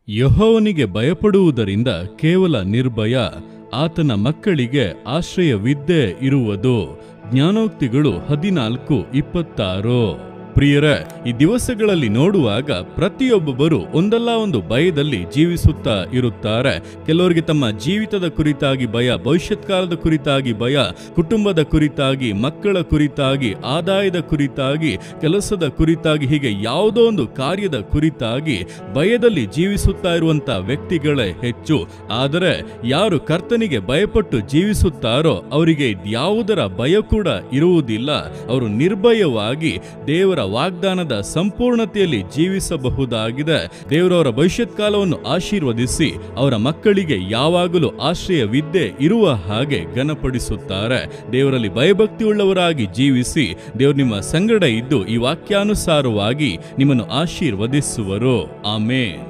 ಯೆಹೋವನಿಗೆ ಭಯಪಡುವುದರಿಂದ ಕೇವಲ ನಿರ್ಭಯ, ಆತನ ಮಕ್ಕಳಿಗೆ ಆಶ್ರಯವಿದ್ದೇ ಇರುವುದು. ಜ್ಞಾನೋಕ್ತಿಗಳು 14:26. ಪ್ರಿಯರೇ, ಈ ದಿವಸಗಳಲ್ಲಿ ನೋಡುವಾಗ ಪ್ರತಿಯೊಬ್ಬರು ಒಂದಲ್ಲ ಒಂದು ಭಯದಲ್ಲಿ ಜೀವಿಸುತ್ತಾ ಇರುತ್ತಾರೆ. ಕೆಲವರಿಗೆ ತಮ್ಮ ಜೀವಿತದ ಕುರಿತಾಗಿ ಭಯ, ಭವಿಷ್ಯತ್ ಕಾಲದ ಕುರಿತಾಗಿ ಭಯ, ಕುಟುಂಬದ ಕುರಿತಾಗಿ, ಮಕ್ಕಳ ಕುರಿತಾಗಿ, ಆದಾಯದ ಕುರಿತಾಗಿ, ಕೆಲಸದ ಕುರಿತಾಗಿ, ಹೀಗೆ ಯಾವುದೋ ಒಂದು ಕಾರ್ಯದ ಕುರಿತಾಗಿ ಭಯದಲ್ಲಿ ಜೀವಿಸುತ್ತಾ ಇರುವಂತ ವ್ಯಕ್ತಿಗಳೇ ಹೆಚ್ಚು. ಆದರೆ ಯಾರು ಕರ್ತನಿಗೆ ಭಯಪಟ್ಟು ಜೀವಿಸುತ್ತಾರೋ ಅವರಿಗೆ ಯಾವುದರ ಭಯ ಕೂಡ ಇರುವುದಿಲ್ಲ. ಅವರು ನಿರ್ಭಯವಾಗಿ ದೇವರ ವಾಗ್ದಾನದ ಸಂಪೂರ್ಣತೆಯಲ್ಲಿ ಜೀವಿಸಬಹುದಾಗಿದೆ. ದೇವರವರ ಭವಿಷ್ಯತ್ ಕಾಲವನ್ನು ಆಶೀರ್ವದಿಸಿ ಅವರ ಮಕ್ಕಳಿಗೆ ಯಾವಾಗಲೂ ಆಶ್ರಯವಿದ್ದೇ ಇರುವ ಹಾಗೆ ಘನಪಡಿಸುತ್ತಾರೆ. ದೇವರಲ್ಲಿ ಭಯಭಕ್ತಿ ಉಳ್ಳವರಾಗಿ ಜೀವಿಸಿ, ದೇವರು ನಿಮ್ಮ ಸಂಗಡ ಇದ್ದು ಈ ವಾಕ್ಯಾನುಸಾರವಾಗಿ ನಿಮ್ಮನ್ನು ಆಶೀರ್ವದಿಸುವರು. ಆಮೆನ್.